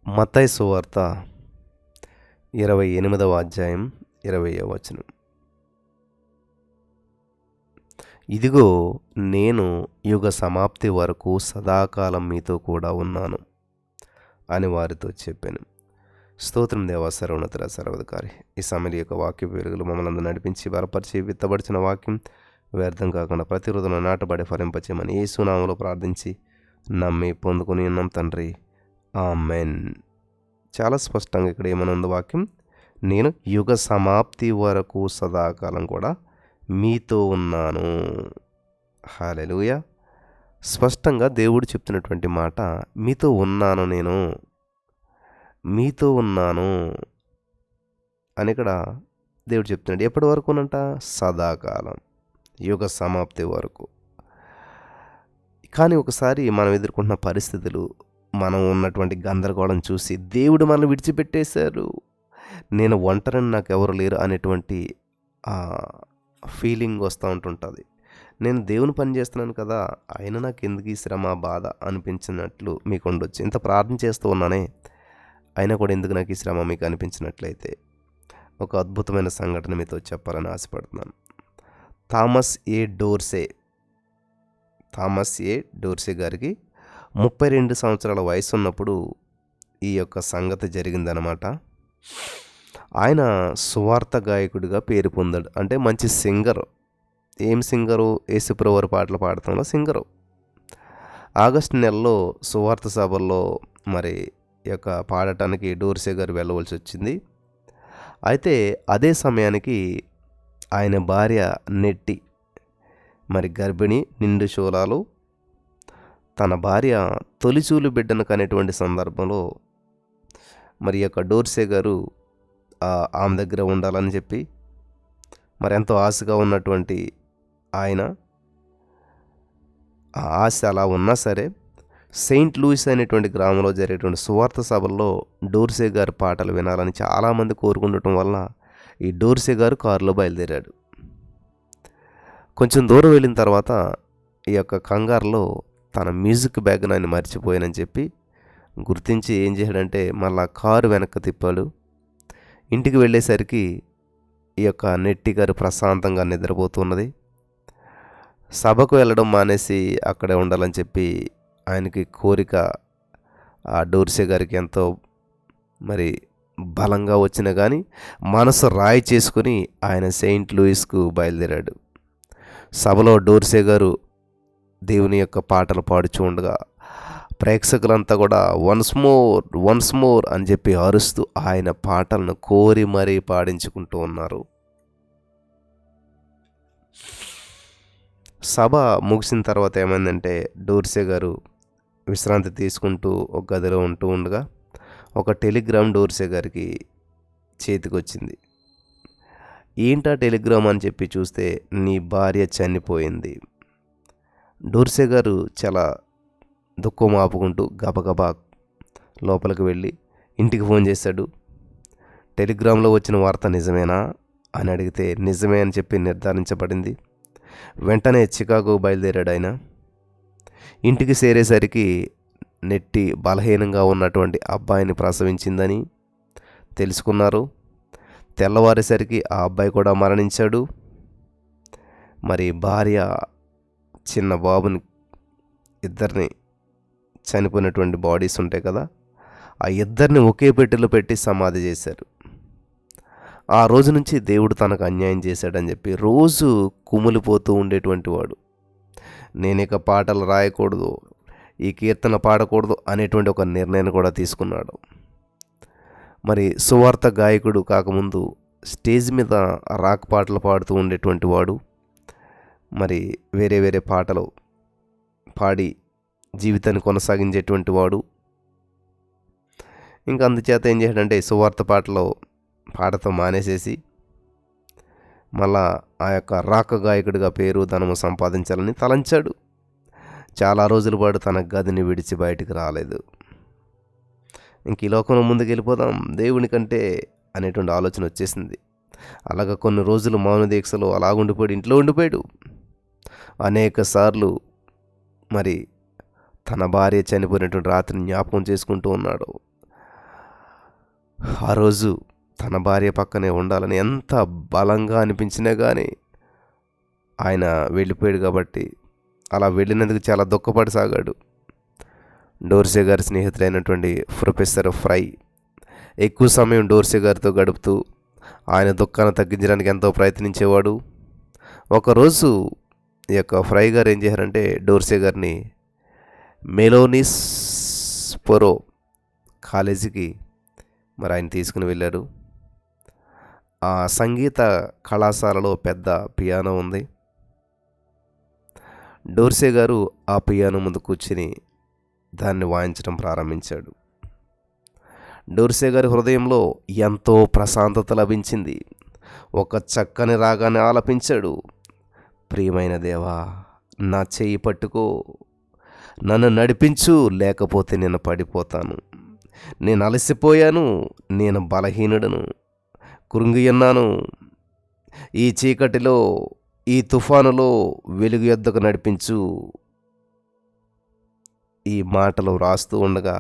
మత్తయి సువార్త 28వ అధ్యాయం 20వ వచనం. ఇదిగో నేను యుగ సమాప్తి వరకు సదాకాలం మీతో కూడా ఉన్నాను అని వారితో చెప్పాను. స్తోత్రం దేవా, సర్వోన్నతుడా, సర్వాధికారి. ఈ సమయం యొక్క వాక్య వెలుగులు మమ్మల్ని నడిపించి బలపరిచి విత్తబడిచిన వాక్యం వ్యర్థం కాకుండా ప్రతి హృదయంలో నాటబడి ఫలింపచేయమని యేసు నామములో ప్రార్థించి నమ్మి పొందుకొని ఉన్నాం తండ్రి, ఆమెన్. చాలా స్పష్టంగా ఇక్కడ ఏమనుంది వాక్యం? నేను యుగ సమాప్తి వరకు సదాకాలం కూడా మీతో ఉన్నాను. హల్లెలూయా. స్పష్టంగా దేవుడు చెప్తున్నటువంటి మాట, మీతో ఉన్నాను, నేను మీతో ఉన్నాను అని ఇక్కడ దేవుడు చెప్తున్నాడు. ఎప్పటి వరకునంట? సదాకాలం, యుగ సమాప్తి వరకు. కానీ ఒకసారి మనం ఎదుర్కొంటున్న పరిస్థితులు, మనం ఉన్నటువంటి గందరగోళం చూసి దేవుడు మనల్ని విడిచిపెట్టేశారు, నేను ఒంటరిని, నాకు ఎవరు లేరు అనేటువంటి ఫీలింగ్ వస్తూ ఉంటుంటుంది. నేను దేవుని పని చేస్తున్నాను కదా, అయినా నాకు ఎందుకు ఈ శ్రమ, బాధ అనిపించినట్లు మీకు ఉండొచ్చు. ఇంత ప్రార్థన చేస్తూ ఉన్నానే, అయినా కూడా ఎందుకు నాకు ఈ శ్రమ మీకు అనిపించినట్లయితే ఒక అద్భుతమైన సంఘటన మీతో చెప్పాలని ఆశపడుతున్నాను. థామస్ ఏ డోర్సే గారికి 32 సంవత్సరాల వయసు ఉన్నప్పుడు ఈ యొక్క సంగతి జరిగిందనమాట. ఆయన సువార్త గాయకుడిగా పేరు పొందాడు. అంటే మంచి సింగరు. ఏం సింగరు? యేసుప్రభువారి పాటలు పాడటంలో సింగరు. ఆగస్టు నెలలో సువార్త సభల్లో మరి యొక్క పాడటానికి డోర్సే గారు వెళ్ళవలసి వచ్చింది. అయితే అదే సమయానికి ఆయన భార్య నెట్టి మరి గర్భిణి, నిండు శూలాలు, తన భార్య తొలిచూలు బిడ్డను కనేటువంటి సందర్భంలో మరి యొక్క డోర్సే గారు ఆమె దగ్గర ఉండాలని చెప్పి మరి ఎంతో ఆశగా ఉన్నటువంటి ఆయన, ఆ ఆశ అలా ఉన్నా సరే సెయింట్ లూయిస్ అనేటువంటి గ్రామంలో జరిగేటువంటి సువార్త సభల్లో డోర్సే గారి పాటలు వినాలని చాలామంది కోరుకుండటం వల్ల ఈ డోర్సే గారు కారులో బయలుదేరాడు. కొంచెం దూరం వెళ్ళిన తర్వాత ఈ యొక్క కంగారులో తన మ్యూజిక్ బ్యాగ్ ఆయన మర్చిపోయానని చెప్పి గుర్తించి ఏం చేశాడంటే మళ్ళా కారు వెనక్కి తిప్పాడు. ఇంటికి వెళ్ళేసరికి ఈ యొక్క నెట్టి గారు ప్రశాంతంగా నిద్రపోతున్నది. సభకు వెళ్ళడం మానేసి అక్కడే ఉండాలని చెప్పి ఆయనకి కోరిక ఆ డోర్సే గారికి ఎంతో మరి బలంగా వచ్చినా కానీ మనసు రాయి చేసుకుని ఆయన సెయింట్ లూయిస్కు బయలుదేరాడు. సభలో డోర్సే గారు దేవుని యొక్క పాటలు పాడుచూ ఉండగా ప్రేక్షకులంతా కూడా వన్స్ మోర్ అని చెప్పి అరుస్తూ ఆయన పాటలను కోరి మరీ పాడించుకుంటూ ఉన్నారు. సభ ముగిసిన తర్వాత ఏమైందంటే డోర్సే గారు విశ్రాంతి తీసుకుంటూ ఒక గదిలో ఉంటూ ఉండగా ఒక టెలిగ్రామ్ డోర్సే గారికి చేతికి వచ్చింది. ఏంటా టెలిగ్రామ్ అని చెప్పి చూస్తే, నీ భార్య చనిపోయింది. డోర్సే గారు చాలా దుఃఖం ఆపుకుంటూ గబగబా లోపలికి వెళ్ళి ఇంటికి ఫోన్ చేశాడు. టెలిగ్రామ్లో వచ్చిన వార్త నిజమేనా అని అడిగితే నిజమే అని చెప్పి నిర్ధారించబడింది. వెంటనే చికాగో బయలుదేరాడు ఆయన. ఇంటికి చేరేసరికి నెట్టి బలహీనంగా ఉన్నటువంటి అబ్బాయిని ప్రసవించిందని తెలుసుకున్నారు. తెల్లవారేసరికి ఆ అబ్బాయి కూడా మరణించాడు. మరి భార్య చిన్న బాబుని, ఇద్దరిని చనిపోయినటువంటి బాడీస్ ఉంటాయి కదా, ఆ ఇద్దరిని ఒకే పెట్టెలో పెట్టి సమాధి చేశారు. ఆ రోజు నుంచి దేవుడు తనకు అన్యాయం చేశాడని చెప్పి రోజు కుమిలిపోతూ ఉండేటువంటి వాడు. నేనిక పాటలు రాయకూడదు, ఈ కీర్తన పాడకూడదు అనేటువంటి ఒక నిర్ణయాన్ని కూడా తీసుకున్నాడు. మరి సువార్త గాయకుడు కాకముందు స్టేజ్ మీద రాక్ పాటలు పాడుతూ ఉండేటువంటి వాడు. మరి వేరే వేరే పాటలు పాడి జీవితాన్ని కొనసాగించేటువంటి వాడు. ఇంకా అందుచేత ఏం చేశాడంటే సువార్త పాటలు పాడటం మానేసేసి మళ్ళా ఆ యొక్క రాక గాయకుడిగా పేరు ధనము సంపాదించాలని తలంచాడు. చాలా రోజుల పాటు తన గదిని విడిచి బయటికి రాలేదు. ఇంక ఈ లోకంలో ముందుకు వెళ్ళిపోదాం దేవుని కంటే అనేటువంటి ఆలోచన వచ్చేసింది. అలాగ కొన్ని రోజులు మౌన దీక్షలో అలాగుండిపోయాడు, ఇంట్లో ఉండిపోయాడు. అనేక సార్లు మరి తన భార్య చనిపోయినటువంటి రాత్రిని జ్ఞాపకం చేసుకుంటూ ఉన్నాడు. ఆ రోజు తన భార్య పక్కనే ఉండాలని ఎంత బలంగా అనిపించినా కానీ ఆయన వెళ్ళిపోయాడు కాబట్టి అలా వెళ్ళినందుకు చాలా దుఃఖపడసాగాడు. డోర్సే గారి స్నేహితులైనటువంటి ప్రొఫెసర్ ఫ్రై ఎక్కువ సమయం డోర్సే గారితో గడుపుతూ ఆయన దుఃఖాన్ని తగ్గించడానికి ఎంతో ప్రయత్నించేవాడు. ఒకరోజు ఈ యొక్క ఫ్రై గారు ఏం చేశారంటే డోర్సే గారిని మెలోనిస్ పొరో కాలేజీకి మరి ఆయన తీసుకుని వెళ్ళారు. ఆ సంగీత కళాశాలలో పెద్ద పియానో ఉంది. డోర్సే గారు ఆ పియానో ముందు కూర్చుని దాన్ని వాయించడం ప్రారంభించాడు. డోర్సే గారి హృదయంలో ఎంతో ప్రశాంతత లభించింది. ఒక చక్కని రాగాన్ని ఆలపించాడు. ప్రియమైన దేవా, నా చెయ్యి పట్టుకో, నన్ను నడిపించు, లేకపోతే నేను పడిపోతాను. నేను అలసిపోయాను, నేను బలహీనుడను, కృంగి ఉన్నాను. ఈ చీకటిలో, ఈ తుఫానులో వెలుగు యొద్దకు నడిపించు. ఈ మాటలు రాస్తూ ఉండగా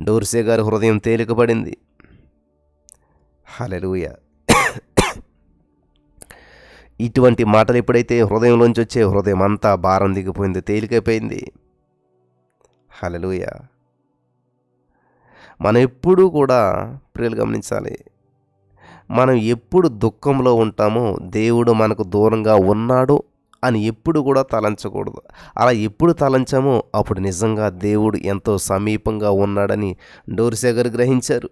డోర్సే గారి హృదయం తేలికపడింది. హల్లెలూయా. ఇటువంటి మాటలు ఎప్పుడైతే హృదయంలోంచి వచ్చే హృదయం అంతా భారం దిగిపోయింది, తేలికైపోయింది. హల్లెలూయా. మనం ఎప్పుడూ కూడా ప్రియులు గమనించాలి, మనం ఎప్పుడు దుఃఖంలో ఉంటామో దేవుడు మనకు దూరంగా ఉన్నాడు అని ఎప్పుడు కూడా తలంచకూడదు. అలా ఎప్పుడు తలంచామో అప్పుడు నిజంగా దేవుడు ఎంతో సమీపంగా ఉన్నాడని డోర్సే గారు గ్రహించారు.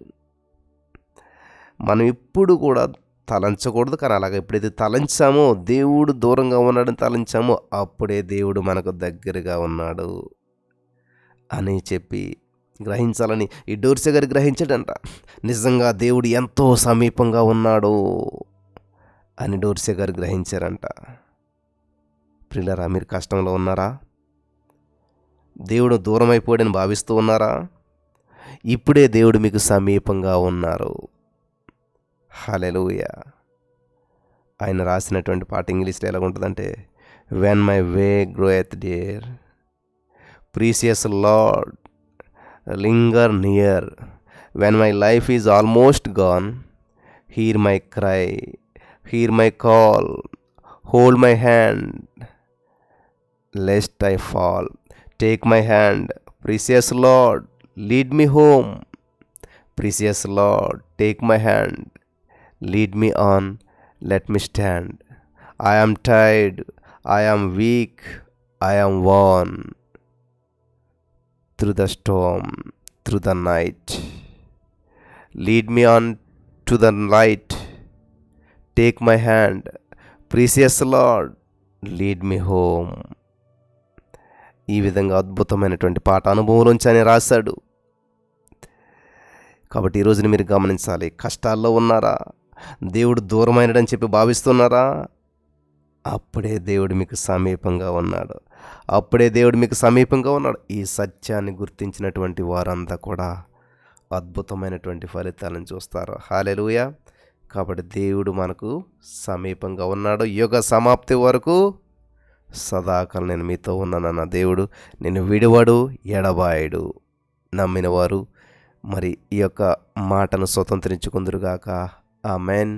మనం ఎప్పుడు కూడా తలంచకూడదు, కానీ అలాగ ఎప్పుడైతే తలంచామో దేవుడు దూరంగా ఉన్నాడని తలంచామో అప్పుడే దేవుడు మనకు దగ్గరగా ఉన్నాడు అని చెప్పి గ్రహించాలని ఈ డోర్సే గారు గ్రహించాడంట. నిజంగా దేవుడు ఎంతో సమీపంగా ఉన్నాడు అని డోర్సే గారు గ్రహించారంట. ప్రియులారా, మీరు కష్టంలో ఉన్నారా? దేవుడు దూరం అయిపోయాడని భావిస్తూ ఉన్నారా? ఇప్పుడే దేవుడు మీకు సమీపంగా ఉన్నారు. హల్లెలూయా. ఆయన రాసినటువంటి పాట ఇంగ్లీష్లో ఎలా ఉంటుందంటే, when my way groweth dear, precious lord linger near, when my life is almost gone, hear my cry, hear my call, hold my hand lest I fall, take my hand, precious Lord, lead me home, precious Lord, take my hand, lead me on, let me stand, I am tired, I am weak, I am worn, through the storm, through the night, lead me on to the light, take my hand, precious Lord, lead me home. ఈ విధంగా అద్భుతమైనటువంటి పాట అనుభవంలోంచి ఆయన రాశాడు. కాబట్టి ఈరోజున మీరు గమనించాలి, కష్టాల్లో ఉన్నారా? దేవుడు దూరమైనడని చెప్పి భావిస్తున్నారా? అప్పుడే దేవుడు మీకు సమీపంగా ఉన్నాడు. అప్పుడే దేవుడు మీకు సమీపంగా ఉన్నాడు. ఈ సత్యాన్ని గుర్తించినటువంటి వారంతా కూడా అద్భుతమైనటువంటి ఫలితాలను చూస్తారు. హల్లెలూయా. కాబట్టి దేవుడు మనకు సమీపంగా ఉన్నాడు. యుగ సమాప్తి వరకు సదాకాలం నేను మీతో ఉన్నానన్న దేవుడు నేను విడివాడు, ఎడబాయడు. నమ్మిన వారు మరి ఈ యొక్క మాటను స్వతంత్రించుకుందురుగాక. ఆమేన్.